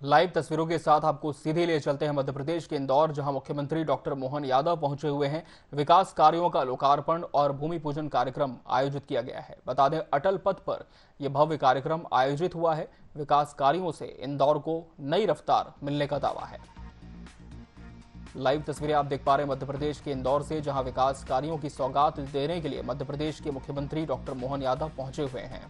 Live तस्वीरों के साथ आपको सीधे ले चलते हैं मध्य प्रदेश के इंदौर, जहां मुख्यमंत्री डॉक्टर मोहन यादव पहुंचे हुए हैं। विकास कार्यों का लोकार्पण और भूमि पूजन कार्यक्रम आयोजित किया गया है। बता दें, अटल पथ पर यह भव्य कार्यक्रम आयोजित हुआ है। विकास कार्यों से इंदौर को नई रफ्तार मिलने का दावा है। लाइव तस्वीरें आप देख पा रहे हैं मध्य प्रदेश के इंदौर से, जहां विकास कार्यों की सौगात देने के लिए मध्य प्रदेश के मुख्यमंत्री डॉक्टर मोहन यादव पहुंचे हुए हैं।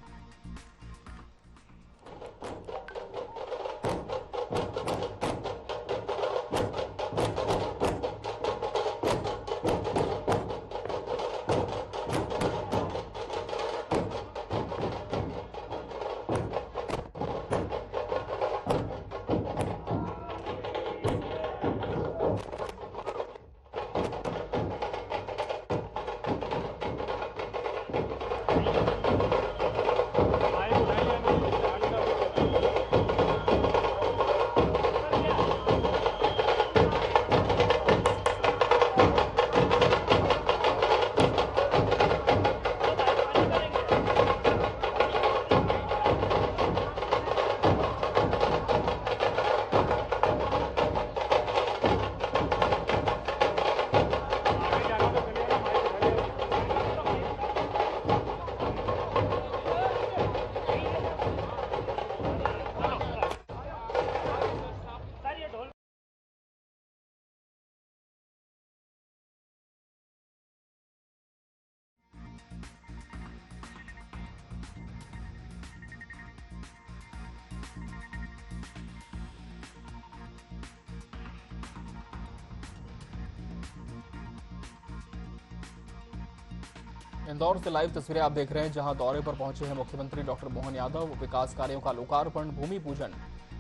इंदौर से लाइव तस्वीरें आप देख रहे हैं, जहां दौरे पर पहुंचे हैं मुख्यमंत्री डॉक्टर मोहन यादव। विकास कार्यों का लोकार्पण, भूमि पूजन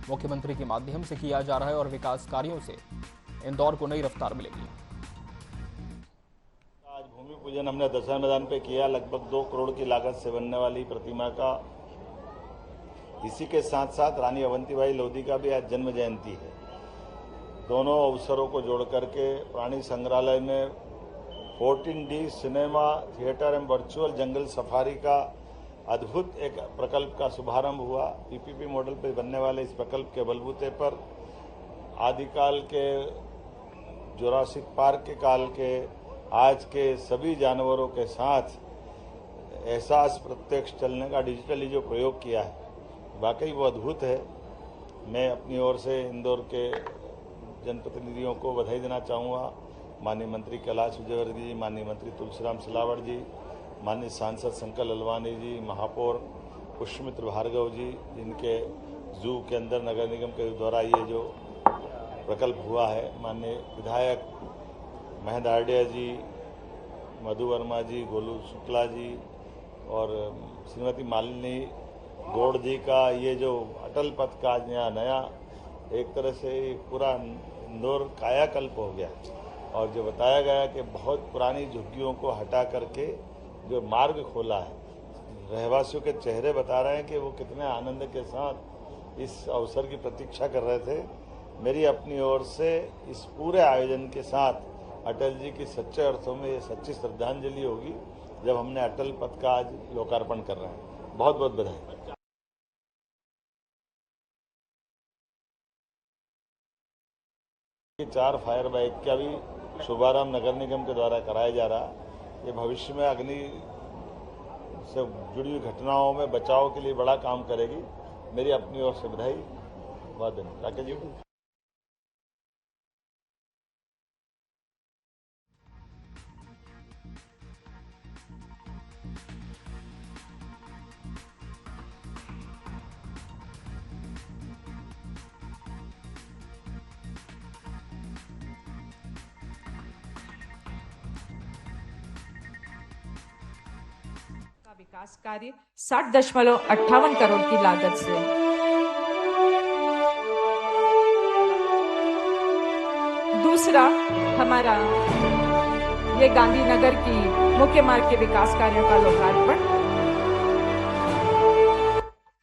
मुख्यमंत्री के माध्यम से किया जा रहा है और विकास कार्यों से इंदौर को नई रफ्तार मिलेगी। आज भूमि पूजन हमने दशहरा मैदान पे किया। लगभग 2 करोड़ की लागत से बनने वाली प्रतिमा का। इसी के साथ साथ रानी अवंतीबाई लोधी का भी आज जन्म जयंती है। दोनों अवसरों को जोड़ करके प्राणी संग्रहालय में 14D सिनेमा थिएटर एवं वर्चुअल जंगल सफारी का अद्भुत एक प्रकल्प का शुभारंभ हुआ। पीपीपी मॉडल पर बनने वाले इस प्रकल्प के बलबूते पर आदिकाल के जुरासिक पार्क के काल के आज के सभी जानवरों के साथ एहसास प्रत्यक्ष चलने का डिजिटली जो प्रयोग किया है, वाकई वो अद्भुत है। मैं अपनी ओर से इंदौर के जनप्रतिनिधियों को बधाई देना चाहूँगा। माननीय मंत्री कैलाश विजयवर्गीय जी, माननीय मंत्री तुलसीराम सिलावट जी, माननीय सांसद शंकर ललवानी जी, महापौर पुष्पमित्र भार्गव जी, जिनके जू के अंदर नगर निगम के द्वारा ये जो प्रकल्प हुआ है, माननीय विधायक महेंद्र आर्डिया जी, मधु वर्मा जी, गोलू शुक्ला जी और श्रीमती मालिनी गौड़ जी का ये जो अटल पथ का नया एक तरह से पूरा इंदौर कायाकल्प हो गया। और जो बताया गया कि बहुत पुरानी झुग्गियों को हटा करके जो मार्ग खोला है, रहवासियों के चेहरे बता रहे हैं कि वो कितने आनंद के साथ इस अवसर की प्रतीक्षा कर रहे थे। मेरी अपनी ओर से इस पूरे आयोजन के साथ अटल जी की सच्चे अर्थों में ये सच्ची श्रद्धांजलि होगी जब हमने अटल पथ का आज लोकार्पण कर रहे हैं। बहुत बहुत बधाई। 4 फायर बाइक का भी शुभारंभ नगर निगम के द्वारा कराया जा रहा है। ये भविष्य में अग्नि से जुड़ी हुई घटनाओं में बचाव के लिए बड़ा काम करेगी। मेरी अपनी ओर से बधाई। बहुत धन्यवाद। राकेश जी। विकास कार्य 60.58 करोड़ की लागत से दूसरा हमारा ये गांधीनगर की मुख्य मार्ग के विकास कार्यों का लोकार्पण।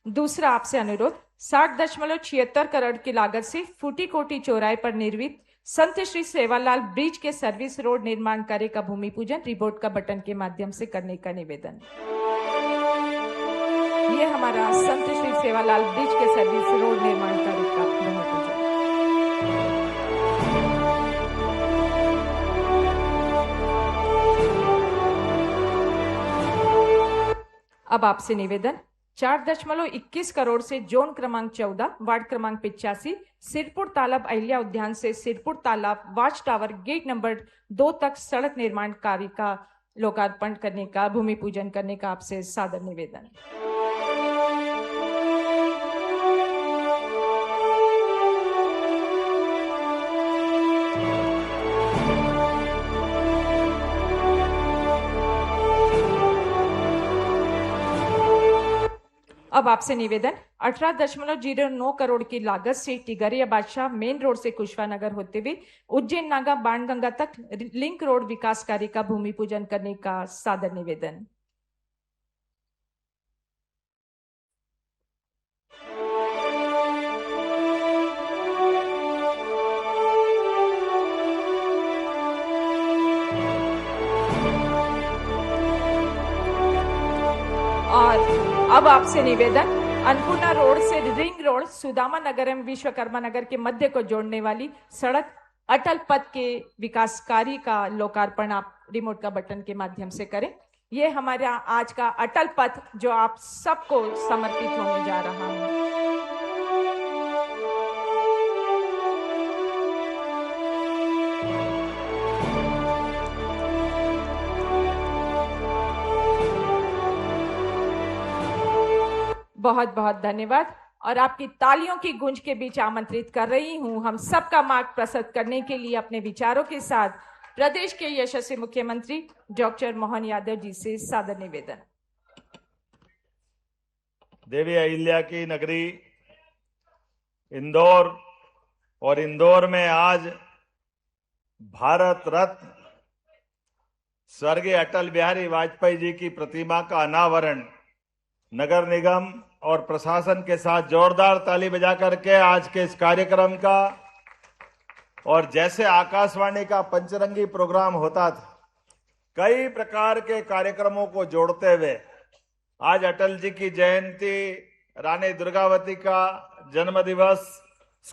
दूसरा आपसे अनुरोध, 60.76 करोड़ की लागत से फूटी कोटी चौराहे पर निर्मित संत श्री सेवालाल ब्रिज के सर्विस रोड निर्माण कार्य का भूमि पूजन रिपोर्ट का बटन के माध्यम से करने का निवेदन। ये हमारा संत श्री सेवालाल ब्रिज के सर्विस रोड निर्माण कार्य का अब आपसे निवेदन, 4.21 करोड़ से जोन क्रमांक 14, वार्ड क्रमांक 85, सिरपुर तालाब अहिल्या उद्यान से सिरपुर तालाब वाच टावर गेट नंबर 2 तक सड़क निर्माण कार्य का लोकार्पण करने का, भूमि पूजन करने का आपसे सादर निवेदन। अब आपसे निवेदन, 18.09 करोड़ की लागत से टिगरिया बादशाह मेन रोड से कुशवानगर होते हुए उज्जैन नागा बाणगंगा तक लिंक रोड विकास कार्य का भूमि पूजन करने का सादर निवेदन। और अब आपसे निवेदन, अन्नपूर्णा रोड से रिंग रोड सुदामा नगर एवं विश्वकर्मा नगर के मध्य को जोड़ने वाली सड़क अटल पथ के विकास कार्य का लोकार्पण आप रिमोट का बटन के माध्यम से करें। ये हमारा आज का अटल पथ जो आप सबको समर्पित होने जा रहा है। बहुत बहुत धन्यवाद और आपकी तालियों की गूंज के बीच आमंत्रित कर रही हूं हम सबका मार्ग प्रशस्त करने के लिए अपने विचारों के साथ प्रदेश के यशस्वी मुख्यमंत्री डॉक्टर मोहन यादव जी से सादर निवेदन। देवी अहिल्या की नगरी इंदौर और इंदौर में आज भारत रत्न स्वर्गीय अटल बिहारी वाजपेयी जी की प्रतिमा का अनावरण नगर निगम और प्रशासन के साथ जोरदार ताली बजा करके आज के इस कार्यक्रम का, और जैसे आकाशवाणी का पंचरंगी प्रोग्राम होता था, कई प्रकार के कार्यक्रमों को जोड़ते हुए आज अटल जी की जयंती, रानी दुर्गावती का जन्म दिवस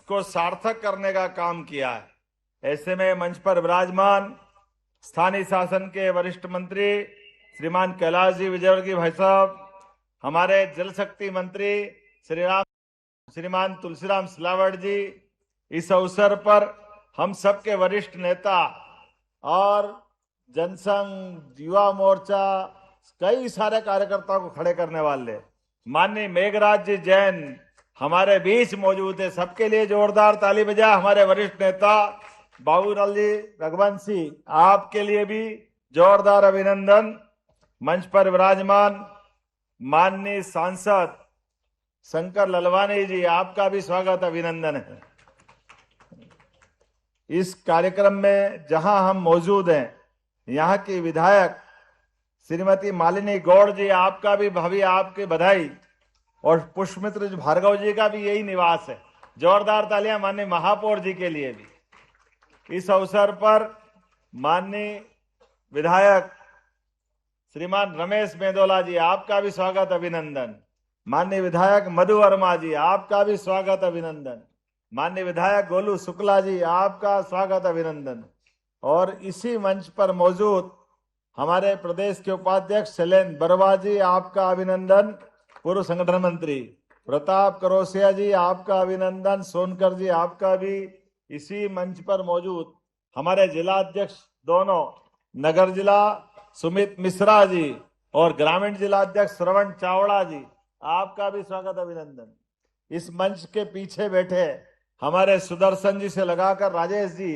को सार्थक करने का काम किया है। ऐसे में मंच पर विराजमान स्थानीय शासन के वरिष्ठ मंत्री श्रीमान कैलाश जी विजयवर्गीय भाई साहब, हमारे जल शक्ति मंत्री श्रीमान तुलसीराम सिलावट जी, इस अवसर पर हम सबके वरिष्ठ नेता और जनसंघ, युवा मोर्चा, कई सारे कार्यकर्ताओं को खड़े करने वाले माननीय मेघराज जी जैन हमारे बीच मौजूद है। सबके लिए जोरदार ताली बजा। हमारे वरिष्ठ नेता बाबूलाल जी रघुवंशी, आपके लिए भी जोरदार अभिनंदन। मंच पर विराजमान माननीय सांसद शंकर ललवानी जी, आपका भी स्वागत अभिनंदन है। इस कार्यक्रम में जहां हम मौजूद हैं, यहां की विधायक श्रीमती मालिनी गौड़ जी, आपका भी भाभी आपकी बधाई, और पुष्पमित्र भार्गव जी का भी यही निवास है। जोरदार तालियां माननीय महापौर जी के लिए भी। इस अवसर पर माननीय विधायक श्रीमान रमेश मेदोला जी, आपका भी स्वागत अभिनंदन। माननीय विधायक मधु वर्मा जी, आपका भी स्वागत अभिनंदन। माननीय विधायक गोलू शुक्ला जी, आपका स्वागत अभिनंदन। और इसी मंच पर मौजूद हमारे प्रदेश के उपाध्यक्ष शैलेंद्र बरवा जी, आपका अभिनंदन। पूर्व संगठन मंत्री प्रताप करोसिया जी, आपका अभिनंदन। सोनकर जी, आपका भी। इसी मंच पर मौजूद हमारे जिला अध्यक्ष दोनों, नगर जिला सुमित मिश्रा जी और ग्रामीण जिला अध्यक्ष श्रवण चावड़ा जी, आपका भी स्वागत अभिनंदन। इस मंच के पीछे बैठे हमारे सुदर्शन जी से लगाकर राजेश जी,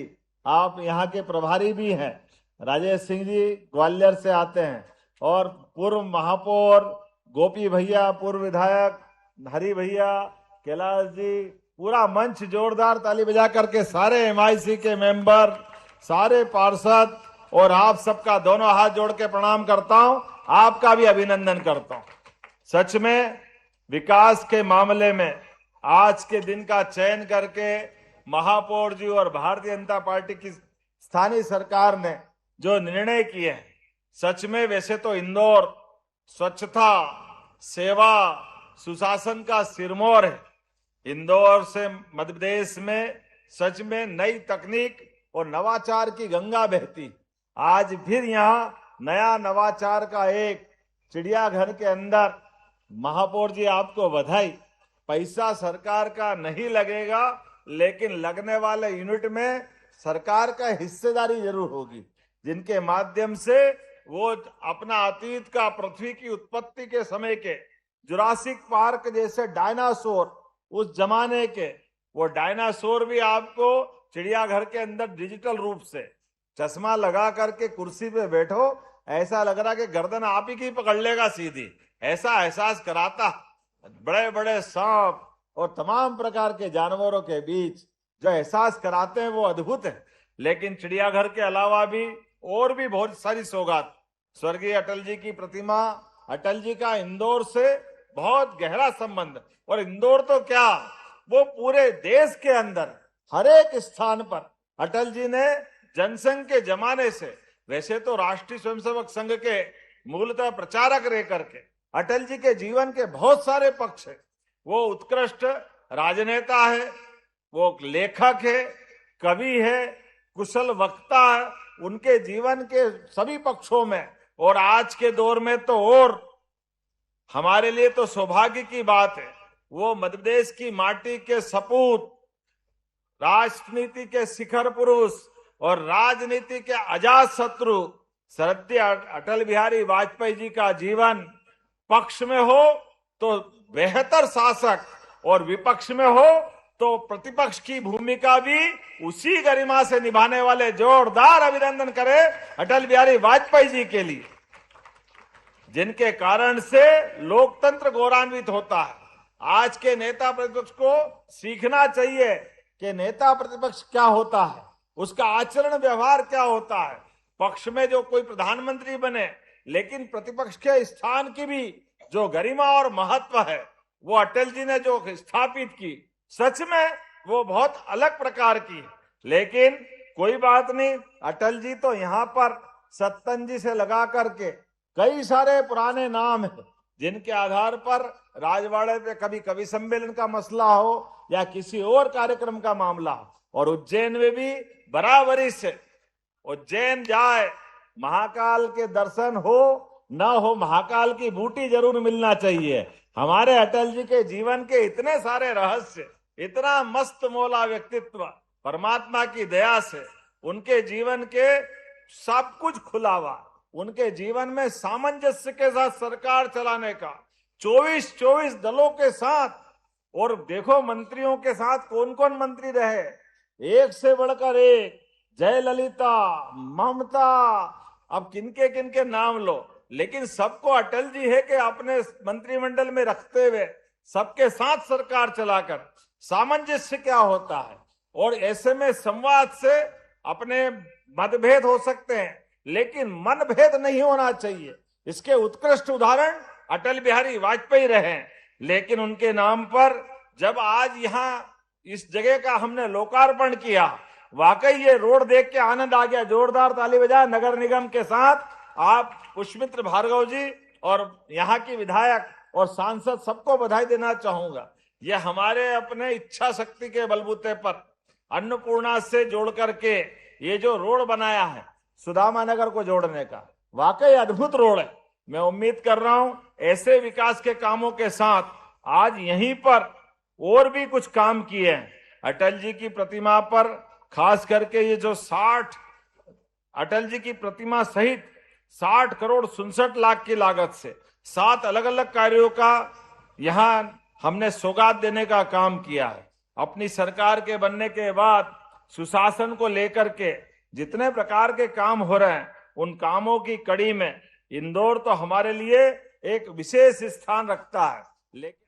आप यहाँ के प्रभारी भी हैं। राजेश सिंह जी ग्वालियर से आते हैं, और पूर्व महापौर गोपी भैया, पूर्व विधायक हरी भैया, कैलाश जी, पूरा मंच जोरदार ताली बजा करके सारे MIC के मेंबर, सारे पार्षद और आप सबका दोनों हाथ जोड़ के प्रणाम करता हूं, आपका भी अभिनंदन करता हूं। सच में विकास के मामले में आज के दिन का चयन करके महापौर जी और भारतीय जनता पार्टी की स्थानीय सरकार ने जो निर्णय किए हैं, सच में वैसे तो इंदौर स्वच्छता, सेवा, सुशासन का सिरमौर है। इंदौर से मध्य प्रदेश में सच में नई तकनीक और नवाचार की गंगा बहती। आज फिर यहाँ नया नवाचार का एक चिड़ियाघर के अंदर महापौर जी आपको बधाई। पैसा सरकार का नहीं लगेगा, लेकिन लगने वाले यूनिट में सरकार का हिस्सेदारी जरूर होगी, जिनके माध्यम से वो अपना अतीत का, पृथ्वी की उत्पत्ति के समय के जुरासिक पार्क जैसे डायनासोर, उस जमाने के वो डायनासोर भी आपको चिड़ियाघर के अंदर डिजिटल रूप से चश्मा लगा करके कुर्सी पे बैठो, ऐसा लग रहा कि गर्दन आप ही की पकड़ लेगा सीधी, ऐसा एहसास कराता। बड़े बड़े सांप और तमाम प्रकार के जानवरों के बीच जो एहसास कराते हैं वो अद्भुत है। लेकिन चिड़ियाघर के अलावा भी और भी बहुत सारी सौगात। स्वर्गीय अटल जी की प्रतिमा, अटल जी का इंदौर से बहुत गहरा संबंध, और इंदौर तो क्या, वो पूरे देश के अंदर हर एक स्थान पर अटल जी ने जनसंघ के जमाने से, वैसे तो राष्ट्रीय स्वयंसेवक संघ के मूलतः प्रचारक रह करके अटल जी के जीवन के बहुत सारे पक्ष है। वो उत्कृष्ट राजनेता है, वो लेखक है, कवि है, कुशल वक्ता है। उनके जीवन के सभी पक्षों में, और आज के दौर में तो और हमारे लिए तो सौभाग्य की बात है, वो मध्य प्रदेश की माटी के सपूत, राजनीति के शिखर पुरुष और राजनीति के अजात शत्रु श्रद्धेय अटल बिहारी वाजपेयी जी का जीवन पक्ष में हो तो बेहतर शासक, और विपक्ष में हो तो प्रतिपक्ष की भूमिका भी उसी गरिमा से निभाने वाले जोरदार अभिनंदन करें अटल बिहारी वाजपेयी जी के लिए, जिनके कारण से लोकतंत्र गौरवान्वित होता है। आज के नेता प्रतिपक्ष को सीखना चाहिए कि नेता प्रतिपक्ष क्या होता है, उसका आचरण व्यवहार क्या होता है। पक्ष में जो कोई प्रधानमंत्री बने, लेकिन प्रतिपक्ष के स्थान की भी जो गरिमा और महत्व है, वो अटल जी ने जो स्थापित की, सच में वो बहुत अलग प्रकार की है। लेकिन कोई बात नहीं, अटल जी तो यहाँ पर सत्तन जी से लगा करके कई सारे पुराने नाम हैं, जिनके आधार पर राजवाड़े पे कभी कवि सम्मेलन का मसला हो या किसी और कार्यक्रम का मामला हो, और उज्जैन में भी बराबरी से उज्जैन जाए, महाकाल के दर्शन हो न हो, महाकाल की बूटी जरूर मिलना चाहिए। हमारे अटल जी के जीवन के इतने सारे रहस्य, इतना मस्त मौला व्यक्तित्व, परमात्मा की दया से उनके जीवन के सब कुछ खुला हुआ, उनके जीवन में सामंजस्य के साथ सरकार चलाने का, 24 दलों के साथ, और देखो मंत्रियों के साथ कौन कौन मंत्री रहे, एक से बढ़कर एक, जयललिता, ममता, अब किनके किनके नाम लो, लेकिन सबको अटल जी है कि अपने मंत्रिमंडल में रखते हुए सबके साथ सरकार चलाकर सामंजस्य क्या होता है। और ऐसे में संवाद से अपने मतभेद हो सकते हैं, लेकिन मनभेद नहीं होना चाहिए। इसके उत्कृष्ट उदाहरण अटल बिहारी वाजपेयी रहे। लेकिन उनके नाम पर जब आज यहाँ इस जगह का हमने लोकार्पण किया, वाकई ये रोड देख के आनंद आ गया। जोरदार ताली बजाए नगर निगम के साथ। आप पुष्पमित्र भार्गव जी और यहाँ की विधायक और सांसद सबको बधाई देना चाहूंगा। ये हमारे अपने इच्छा शक्ति के बलबूते पर अन्नपूर्णा से जोड़ करके ये जो रोड बनाया है सुदामा नगर को जोड़ने का, वाकई अद्भुत रोड है। मैं उम्मीद कर रहा हूं ऐसे विकास के कामों के साथ आज यहीं पर और भी कुछ काम किए हैं। अटल जी की प्रतिमा पर खास करके ये जो 60 अटल जी की प्रतिमा सहित 60 करोड़ 67 लाख की लागत से 7 अलग अलग कार्यों का यहां हमने सौगात देने का काम किया है। अपनी सरकार के बनने के बाद सुशासन को लेकर के जितने प्रकार के काम हो रहे हैं, उन कामों की कड़ी में इंदौर तो हमारे लिए एक विशेष स्थान रखता है। लेकिन